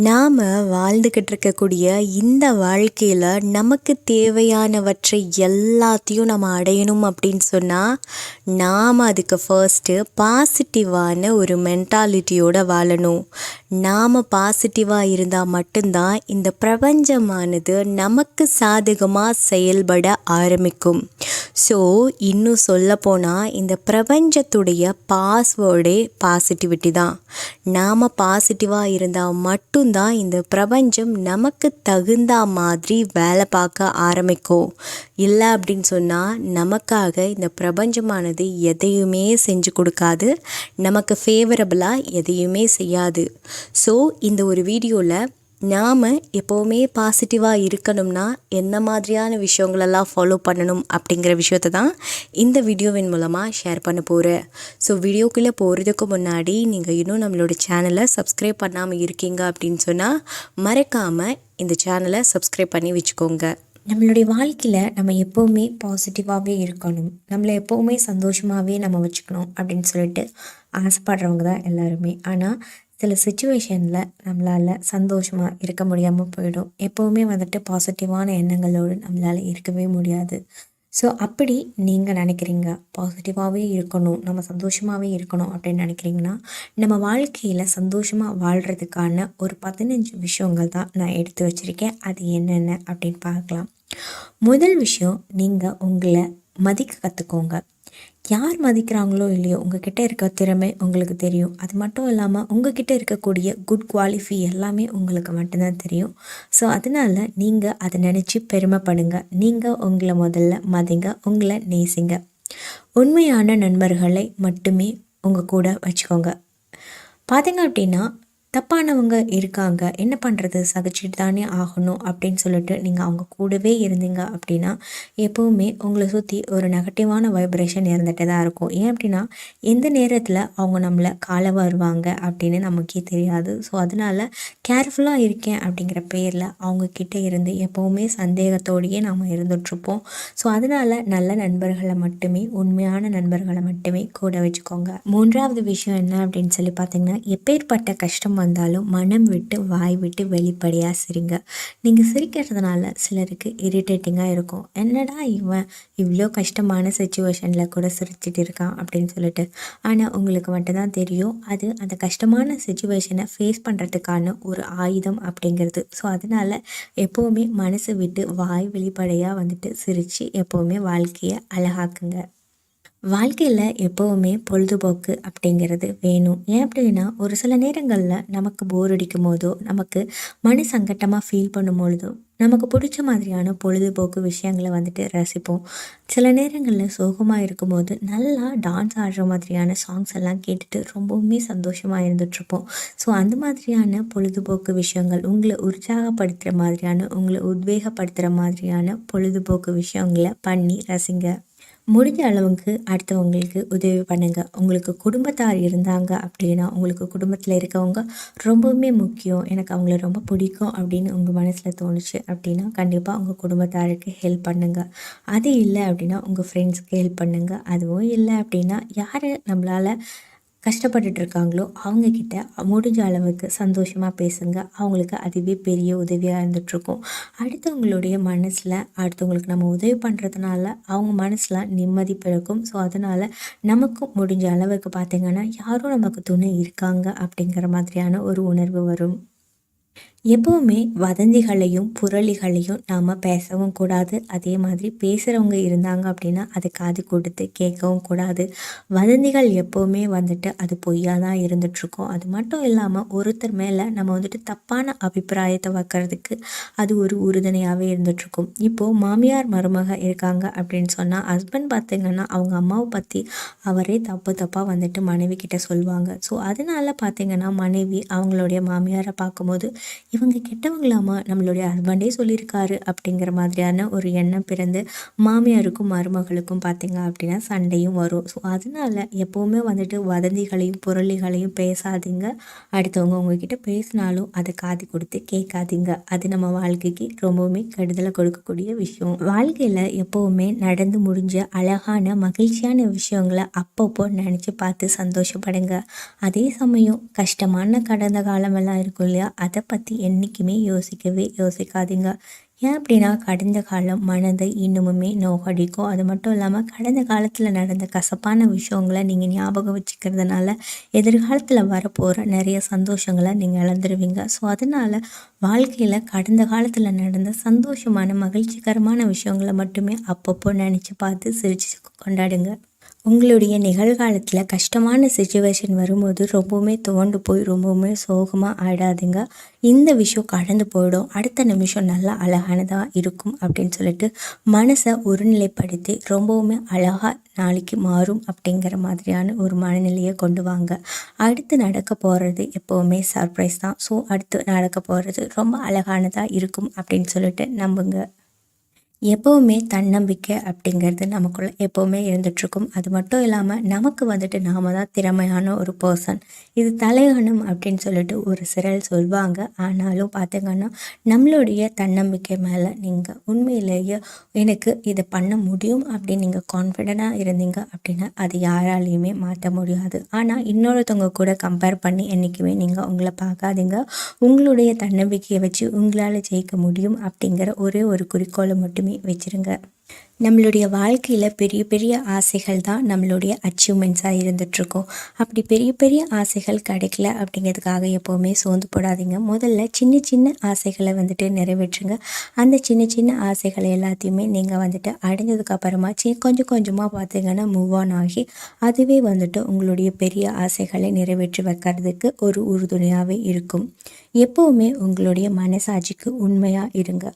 நாம் வாழ்ந்துக்கிட்டு இருக்கக்கூடிய இந்த வாழ்க்கையில் நமக்கு தேவையானவற்றை எல்லாத்தையும் நம்ம அடையணும் அப்படின்னு சொன்னால் நாம் அதுக்கு ஃபர்ஸ்ட்டு பாசிட்டிவான ஒரு மென்டாலிட்டியோடு வாழணும். நாம் பாசிட்டிவாக இருந்தால் மட்டும்தான் இந்த பிரபஞ்சமானது நமக்கு சாதகமாக செயல்பட ஆரம்பிக்கும். ஸோ இன்னும் சொல்லப்போனால் இந்த பிரபஞ்சத்துடைய பாஸ்வேர்டே பாசிட்டிவிட்டி தான். நாம் பாசிட்டிவாக இருந்தால் மட்டும்தான் இந்த பிரபஞ்சம் நமக்கு தகுந்த மாதிரி வேலை பார்க்க ஆரம்பிக்கும். இல்லை அப்படின்னு சொன்னால் நமக்காக இந்த பிரபஞ்சமானது எதையுமே செஞ்சு கொடுக்காது, நமக்கு ஃபேவரபுளாக எதையுமே செய்யாது. ஸோ இந்த ஒரு வீடியோவில் நாம் எப்போவுமே பாசிட்டிவாக இருக்கணும்னா என்ன மாதிரியான விஷயங்களெல்லாம் ஃபாலோ பண்ணணும் அப்படிங்கிற விஷயத்தை தான் இந்த வீடியோவின் மூலமாக ஷேர் பண்ண போகிறேன். ஸோ வீடியோக்குள்ளே போகிறதுக்கு முன்னாடி நீங்கள் இன்னும் நம்மளோட சேனலை சப்ஸ்கிரைப் பண்ணாமல் இருக்கீங்க அப்படின்னு சொன்னால் மறக்காமல் இந்த சேனலை சப்ஸ்கிரைப் பண்ணி வச்சுக்கோங்க. நம்மளுடைய வாழ்க்கையில் நம்ம எப்போவுமே பாசிட்டிவாகவே இருக்கணும், நம்மளை எப்போவுமே சந்தோஷமாகவே நம்ம வச்சுக்கணும் அப்படின்னு சொல்லிட்டு ஆசைப்படுறவங்க தான் எல்லாருமே. ஆனால் சில சுச்சுவேஷனில் நம்மளால் சந்தோஷமாக இருக்க முடியாமல் போயிடும். எப்போவுமே பாசிட்டிவான எண்ணங்களோடு நம்மளால் இருக்கவே முடியாது. ஸோ அப்படி நீங்கள் நினைக்கிறீங்க பாசிட்டிவாகவே இருக்கணும், நம்ம சந்தோஷமாகவே இருக்கணும் அப்படின்னு நினைக்கிறீங்கன்னா, நம்ம வாழ்க்கையில் சந்தோஷமாக வாழ்கிறதுக்கான ஒரு 15 விஷயங்கள் தான் நான் எடுத்து வச்சுருக்கேன். அது என்னென்ன அப்படின்னு பார்க்கலாம். முதல் விஷயம், நீங்கள் உங்களை மதிக்க கற்றுக்கோங்க. யார் மதிக்கிறாங்களோ இல்லையோ உங்ககிட்ட இருக்க திறமை உங்களுக்கு தெரியும். அது மட்டும் இல்லாமல் உங்ககிட்ட இருக்கக்கூடிய குட் குவாலிஃபை எல்லாமே உங்களுக்கு மட்டும்தான் தெரியும். ஸோ அதனால் நீங்கள் அதை நினச்சி பெருமைப்படுங்க. நீங்கள் உங்களை முதல்ல மதிங்க, உங்களை நேசிங்க. உண்மையான நண்பர்களை மட்டுமே உங்கள் கூட வச்சுக்கோங்க. பார்த்தீங்க அப்படின்னா தப்பானவங்க இருக்காங்க, என்ன பண்ணுறது, சகிச்சுட்டு தானே ஆகணும் அப்படின்னு சொல்லிட்டு நீங்கள் அவங்க கூடவே இருந்தீங்க அப்படின்னா எப்போவுமே உங்களை சுற்றி ஒரு நெகட்டிவான வைப்ரேஷன் இருந்துகிட்டே தான் இருக்கும். ஏன் அப்படின்னா எந்த நேரத்தில் அவங்க நம்மளை காலை வருவாங்க அப்படின்னு நமக்கே தெரியாது. ஸோ அதனால் கேர்ஃபுல்லாக இருக்கேன் அப்படிங்கிற பேரில் அவங்கக்கிட்ட இருந்து எப்போவுமே சந்தேகத்தோடையே நாம் இருந்துகிட்ருப்போம். ஸோ அதனால் நல்ல நண்பர்களை மட்டுமே, உண்மையான நண்பர்களை மட்டுமே கூட வச்சுக்கோங்க. மூன்றாவது விஷயம் என்ன அப்படின்னு சொல்லி பார்த்தீங்கன்னா, எப்பேற்பட்ட கஷ்டம் வந்தாலும் மனம் விட்டு வாய் விட்டு வெளிப்படையாக சிரிங்க. நீங்கள் சிரிக்கிறதுனால சிலருக்கு இரிட்டேட்டிங்காக இருக்கும். என்னடா இவன் இவ்வளோ கஷ்டமான சுச்சுவேஷனில் கூட சிரிச்சிட்டு இருக்கான் அப்படின்னு சொல்லிட்டு. ஆனால் உங்களுக்கு மட்டும்தான் தெரியும் அது அந்த கஷ்டமான சுச்சுவேஷனை ஃபேஸ் பண்ணுறதுக்கான ஒரு ஆயுதம் அப்படிங்கிறது. ஸோ அதனால் எப்போவுமே மனசை விட்டு வாய் வெளிப்படையாக சிரித்து எப்போவுமே வாழ்க்கையை அழகாக்குங்க. வாழ்க்கையில் எப்போவுமே பொழுதுபோக்கு அப்படிங்கிறது வேணும். ஏன் அப்படின்னா ஒரு சில நேரங்களில் நமக்கு போர் அடிக்கும் போதோ, நமக்கு மன சங்கட்டமாக ஃபீல் பண்ணும் பொழுதோ நமக்கு பிடிச்ச மாதிரியான பொழுதுபோக்கு விஷயங்களை ரசிப்போம். சில நேரங்களில் சோகமாக இருக்கும்போது நல்லா டான்ஸ் ஆடுற மாதிரியான சாங்ஸ் எல்லாம் கேட்டுட்டு ரொம்பவுமே சந்தோஷமாக இருந்துகிட்ருப்போம். ஸோ அந்த மாதிரியான பொழுதுபோக்கு விஷயங்கள், உங்களை உற்சாகப்படுத்துகிற மாதிரியான, உங்களை உத்வேகப்படுத்துகிற மாதிரியான பொழுதுபோக்கு விஷயங்களை பண்ணி ரசிங்க. முடிஞ்ச அளவுக்கு அடுத்தவங்களுக்கு உதவி பண்ணுங்கள். உங்களுக்கு குடும்பத்தார் இருந்தாங்க அப்படின்னா உங்களுக்கு குடும்பத்தில் இருக்கவங்க ரொம்பவுமே முக்கியம், எனக்கு அவங்கள ரொம்ப பிடிக்கும் அப்படின்னு உங்கள் மனசில் தோணுச்சு அப்படின்னா கண்டிப்பாக உங்கள் குடும்பத்தாருக்கு ஹெல்ப் பண்ணுங்கள். அது இல்லை அப்படின்னா உங்கள் ஃப்ரெண்ட்ஸ்க்கு ஹெல்ப் பண்ணுங்கள். அதுவும் இல்லை அப்படின்னா யார் நம்மளால் கஷ்டப்பட்டுட்டு இருக்காங்களோ அவங்கக்கிட்ட முடிஞ்ச அளவுக்கு சந்தோஷமாக பேசுங்க. அவங்களுக்கு அதுவே பெரிய உதவியாக இருந்துகிட்ருக்கும். அடுத்தவங்களுடைய மனசில் அடுத்தவங்களுக்கு நம்ம உதவி பண்ணுறதுனால அவங்க மனசில் நிம்மதி பிறக்கும். ஸோ அதனால் நமக்கும் முடிஞ்ச அளவுக்கு பார்த்திங்கன்னா யாரும் நமக்கு துணை இருக்காங்க அப்படிங்கிற மாதிரியான ஒரு உணர்வு வரும். எப்போவுமே வதந்திகளையும் புரளிகளையும் நாம் பேசவும் கூடாது. அதே மாதிரி பேசுகிறவங்க இருந்தாங்க அப்படின்னா அது காது கொடுத்து கேட்கவும் கூடாது. வதந்திகள் எப்போவுமே அது பொய்யாக தான் இருந்துகிட்ருக்கோம். அது மட்டும் இல்லாமல் ஒருத்தர் மேலே நம்ம தப்பான அபிப்பிராயத்தை வைக்கிறதுக்கு அது ஒரு உறுதுணையாகவே இருந்துகிட்ருக்கும். இப்போது மாமியார் மருமக இருக்காங்க அப்படின்னு சொன்னால் ஹஸ்பண்ட் பார்த்திங்கன்னா அவங்க அம்மாவை பற்றி அவரே தப்பாக மனைவி கிட்ட சொல்லுவாங்க. ஸோ அதனால் பார்த்திங்கன்னா மனைவி அவங்களுடைய மாமியாரை பார்க்கும்போது இவங்க கெட்டவங்களாமா, நம்மளுடைய ஹஸ்பண்டே சொல்லியிருக்காரு அப்படிங்கிற மாதிரியான ஒரு எண்ணம் பிறந்து மாமியாருக்கும் மருமகளுக்கும் பார்த்தீங்க அப்படின்னா சண்டையும் வரும். ஸோ அதனால எப்போவுமே வந்துட்டு வதந்திகளையும் புரளிகளையும் பேசாதீங்க. அடுத்தவங்க உங்ககிட்ட பேசினாலும் அதை காது கொடுத்து கேட்காதீங்க. அது நம்ம வாழ்க்கைக்கு ரொம்பவுமே கெடுதலை கொடுக்கக்கூடிய விஷயம். வாழ்க்கையில் எப்போவுமே நடந்து முடிஞ்ச அழகான மகிழ்ச்சியான விஷயங்களை அப்பப்போ நினச்சி பார்த்து சந்தோஷப்படுங்க. அதே சமயம் கஷ்டமான கடந்த காலமெல்லாம் இருக்கும் இல்லையா, அதை பற்றி என்றைக்குமே யோசிக்காதீங்க. ஏன் அப்படின்னா கடந்த காலம் மனதை இன்னுமுமே நோகடிக்கும். அது மட்டும் இல்லாமல் கடந்த காலத்தில் நடந்த கசப்பான விஷயங்களை நீங்கள் ஞாபகம் வச்சுக்கிறதுனால எதிர்காலத்தில் வரப்போகிற நிறைய சந்தோஷங்களை நீங்கள் இழந்துருவீங்க. ஸோ அதனால் வாழ்க்கையில் கடந்த காலத்தில் நடந்த சந்தோஷமான மகிழ்ச்சிகரமான விஷயங்களை மட்டுமே அப்பப்போ நினச்சி பார்த்து சிரித்து கொண்டாடுங்க. உங்களுடைய நிகழ்காலத்தில் கஷ்டமான சிச்சுவேஷன் வரும்போது ரொம்பவுமே துவண்டு போய் ரொம்பவுமே சோகமாக ஆயிடாதீங்க. இந்த விஷயம் கடந்து போயிடும், அடுத்த நிமிஷம் நல்லா அழகானதாக இருக்கும் அப்படின்னு சொல்லிட்டு மனசை ஒருநிலைப்படுத்தி ரொம்பவுமே அழகாக நாளைக்கு மாறும் அப்படிங்கிற மாதிரியான ஒரு மனநிலையை கொண்டு வாங்க. அடுத்து நடக்க போகிறது எப்போவுமே சர்ப்ரைஸ் தான். ஸோ அடுத்து நடக்க போகிறது ரொம்ப அழகானதாக இருக்கும் அப்படின்னு சொல்லிட்டு நம்புங்க. எப்போவுமே தன்னம்பிக்கை அப்படிங்கிறது நமக்குள்ளே எப்போவுமே இருந்துகிட்ருக்கும். அது மட்டும் இல்லாமல் நமக்கு வந்துட்டு நாம் தான் திறமையான ஒரு பர்சன். இது தலைகணம் அப்படின்னு சொல்லிட்டு ஒரு சிலர் சொல்வாங்க. ஆனாலும் பார்த்திங்கன்னா நம்மளுடைய தன்னம்பிக்கை மேலே நீங்கள் உண்மையிலேயே எனக்கு இதை பண்ண முடியும் அப்படின்னு நீங்கள் கான்ஃபிடெண்ட்டாக இருந்தீங்க அப்படின்னா அது யாராலையுமே மாற்ற முடியாது. ஆனால் இன்னொருத்தவங்க கூட கம்பேர் பண்ணி என்றைக்குமே நீங்கள் உங்களை பார்க்காதீங்க. உங்களுடைய தன்னம்பிக்கையை வச்சு உங்களால் ஜெயிக்க முடியும் அப்படிங்கிற ஒரே ஒரு குறிக்கோளை மட்டுமே வச்சுருங்க. நம்மளுடைய வாழ்க்கையில் பெரிய பெரிய ஆசைகள் தான் நம்மளுடைய அச்சீவ்மெண்ட்ஸாக இருந்துகிட்ருக்கோம். அப்படி பெரிய பெரிய ஆசைகள் கிடைக்கல அப்படிங்கிறதுக்காக எப்போவுமே சோர்ந்து போடாதீங்க. முதல்ல சின்ன சின்ன ஆசைகளை வந்துட்டு நிறைவேற்றுங்க. அந்த சின்ன சின்ன ஆசைகளை எல்லாத்தையுமே நீங்கள் வந்துட்டு அடைஞ்சதுக்கப்புறமா கொஞ்சம் கொஞ்சமாக பார்த்திங்கன்னா மூவ் ஆன் ஆகி அதுவே வந்துட்டு உங்களுடைய பெரிய ஆசைகளை நிறைவேற்றி வைக்கிறதுக்கு ஒரு உறுதுணையாகவே இருக்கும். எப்போவுமே உங்களுடைய மனசாட்சிக்கு உண்மையாக இருங்க.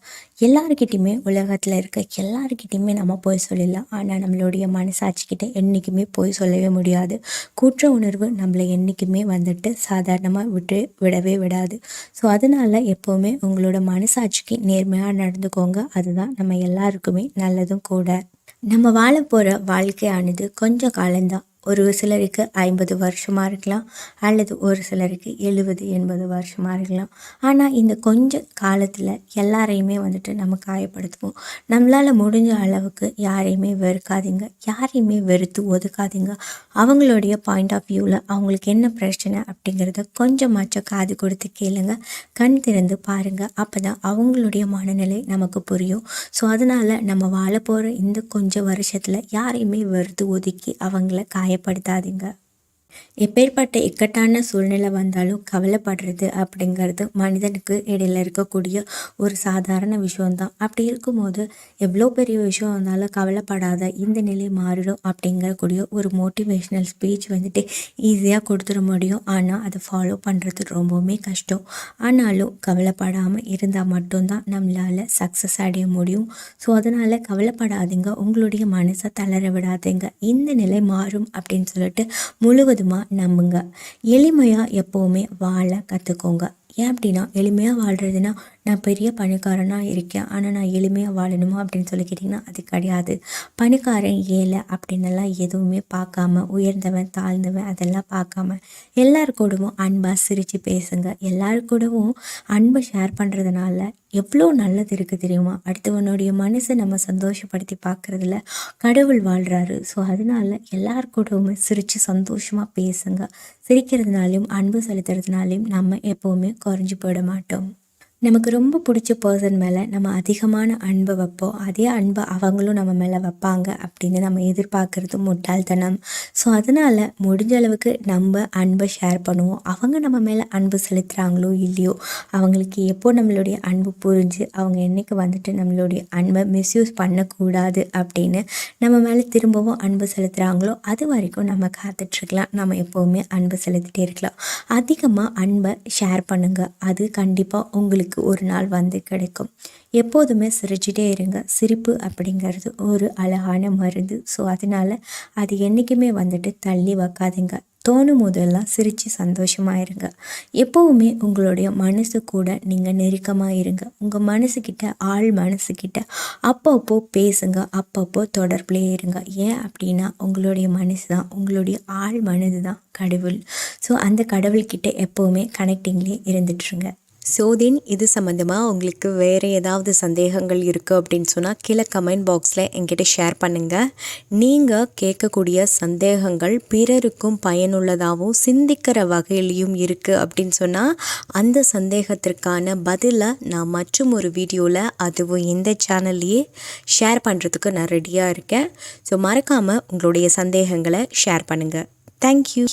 எல்லாருக்கிட்டையுமே உலகத்தில் இருக்க எல்லாருக்கிட்டையுமே நம்ம போய் சொல்லலாம். ஆனால் நம்மளுடைய மனசாட்சிக்கிட்ட என்றைக்குமே போய் சொல்லவே முடியாது. குற்ற உணர்வு நம்மளை என்றைக்குமே வந்துட்டு சாதாரணமாக விடவே விடாது. ஸோ அதனால் எப்போவுமே உங்களோட மனசாட்சிக்கு நேர்மையாக நடந்துக்கோங்க. அதுதான் நம்ம எல்லாருக்குமே நல்லதும் கூட. நம்ம வாழ போகிற வாழ்க்கையானது கொஞ்சம் காலம்தான். ஒரு சிலருக்கு 50 வருஷமாக இருக்கலாம், அல்லது ஒரு சிலருக்கு 70-80 வருஷமாக இருக்கலாம். ஆனால் இந்த கொஞ்ச காலத்தில் எல்லாரையுமே வந்துட்டு நம்ம காயப்படுத்துவோம். நம்மளால் முடிஞ்ச அளவுக்கு யாரையுமே வெறுக்காதீங்க, யாரையுமே வெறுத்து ஒதுக்காதீங்க. அவங்களுடைய பாயிண்ட் ஆஃப் வியூவில் அவங்களுக்கு என்ன பிரச்சனை அப்படிங்கிறத கொஞ்சமாச்சும் காது கொடுத்து கேளுங்க, கண் திறந்து பாருங்கள். அப்போ தான் அவங்களுடைய மனநிலை நமக்கு புரியும். ஸோ அதனால் நம்ம வாழ போகிற இந்த கொஞ்சம் வருஷத்தில் யாரையுமே வெறுத்து ஒதுக்கி அவங்கள காயப்படுத்தாதீங்க. எப்பேற்பட்ட இக்கட்டான சூழ்நிலை வந்தாலும் கவலைப்படுறது அப்படிங்கிறது மனிதனுக்கு இடையில் இருக்கக்கூடிய ஒரு சாதாரண விஷயம்தான். அப்படி இருக்கும்போது எவ்வளோ பெரிய விஷயம் வந்தாலும் கவலைப்படாத, இந்த நிலை மாறிடும் அப்படிங்கக்கூடிய ஒரு மோட்டிவேஷ்னல் ஸ்பீச் வந்துட்டு ஈஸியாக கொடுத்துட முடியும். ஆனால் அதை ஃபாலோ பண்ணுறது ரொம்பவுமே கஷ்டம். ஆனாலும் கவலைப்படாமல் இருந்தால் மட்டும்தான் நம்மளால் சக்ஸஸ் அடைய முடியும். ஸோ அதனால் கவலைப்படாதீங்க, உங்களுடைய மனசை தளர விடாதீங்க. இந்த நிலை மாறும் அப்படின்னு சொல்லிட்டு முழுவதுமாக நம்புங்க. எளிமையாக எப்போவுமே வாழ கற்றுக்கோங்க. ஏன் அப்படின்னா எளிமையாக வாழ்கிறதுனா நான் பெரிய பணக்காரனாக இருக்கேன் ஆனால் நான் எளிமையாக வாழணுமா அப்படின்னு சொல்லி கேட்டிங்கன்னா அது கிடையாது. பணக்காரன் ஏழை அப்படின்னெல்லாம் எதுவுமே பார்க்காம, உயர்ந்தவன் தாழ்ந்தவன் அதெல்லாம் பார்க்காம எல்லாரு கூடவும் அன்பாக சிரித்து பேசுங்க. எல்லாரு கூடவும் அன்பை ஷேர் பண்ணுறதுனால எவ்வளோ நல்லது இருக்குது தெரியுமா? அடுத்தவனுடைய மனசை நம்ம சந்தோஷப்படுத்தி பார்க்குறதுல கடவுள் வாழ்கிறாரு. ஸோ அதனால எல்லாரு கூடவுமே சிரித்து சந்தோஷமாக பேசுங்க. சிரிக்கிறதுனாலையும் அன்பு செலுத்துறதுனாலையும் நம்ம எப்போவுமே குறைஞ்சி போயிட மாட்டோம். நமக்கு ரொம்ப பிடிச்ச பர்சன் மேலே நம்ம அதிகமான அன்பை வைப்போம். அதே அன்பை அவங்களும் நம்ம மேலே வைப்பாங்க அப்படின்னு நம்ம எதிர்பார்க்குறது முட்டாள்தனம். ஸோ அதனால் முடிஞ்ச அளவுக்கு நம்ம அன்பை ஷேர் பண்ணுவோம். அவங்க நம்ம மேலே அன்பு செலுத்துகிறாங்களோ இல்லையோ, அவங்களுக்கு எப்போ நம்மளுடைய அன்பு புரிஞ்சு அவங்க என்றைக்கு வந்துட்டு நம்மளுடைய அன்பை மிஸ்யூஸ் பண்ணக்கூடாது அப்படின்னு நம்ம மேலே திரும்பவும் அன்பு செலுத்துகிறாங்களோ அது வரைக்கும் நம்ம காத்துட்ருக்கலாம். நம்ம எப்போவுமே அன்பு செலுத்திட்டே இருக்கலாம். அதிகமாக அன்பை ஷேர் பண்ணுங்கள். அது கண்டிப்பாக உங்களுக்கு ஒரு நாள் வந்து கிடைக்கும். எப்போதுமே சிரிச்சிட்டே இருங்க. சிரிப்பு அப்படிங்கிறது ஒரு அழகான மருந்து. ஸோ அதனால் அது என்றைக்குமே வந்துட்டு தள்ளி வைக்காதீங்க. தோணும் போதெல்லாம் சிரித்து சந்தோஷமாக இருங்க. எப்போவுமே உங்களுடைய மனசு கூட நீங்கள் நெருக்கமாக இருங்க. உங்கள் மனசுக்கிட்ட ஆள் மனசுக்கிட்ட அப்பப்போ பேசுங்க, அப்பப்போ தொடர்புலேயே இருங்க. ஏன் அப்படின்னா உங்களுடைய மனசு தான், உங்களுடைய ஆள் மனது தான் கடவுள். ஸோ அந்த கடவுள்கிட்ட எப்போவுமே கனெக்டிங்லேயே இருந்துட்டுருங்க. ஸோ தென் இது சம்மந்தமாக உங்களுக்கு வேறு ஏதாவது சந்தேகங்கள் இருக்குது அப்படின்னு சொன்னால் கீழே கமெண்ட் பாக்ஸில் என்கிட்ட ஷேர் பண்ணுங்கள். நீங்கள் கேட்கக்கூடிய சந்தேகங்கள் பிறருக்கும் பயனுள்ளதாகவும் சிந்திக்கிற வகையிலையும் இருக்குது அப்படின்னு சொன்னால் அந்த சந்தேகத்திற்கான பதிலை நான் மற்றும் ஒரு வீடியோவில், அதுவும் இந்த சேனல்லையே ஷேர் பண்ணுறதுக்கு நான் ரெடியாக இருக்கேன். ஸோ மறக்காமல் உங்களுடைய சந்தேகங்களை ஷேர் பண்ணுங்கள். தேங்க்யூ.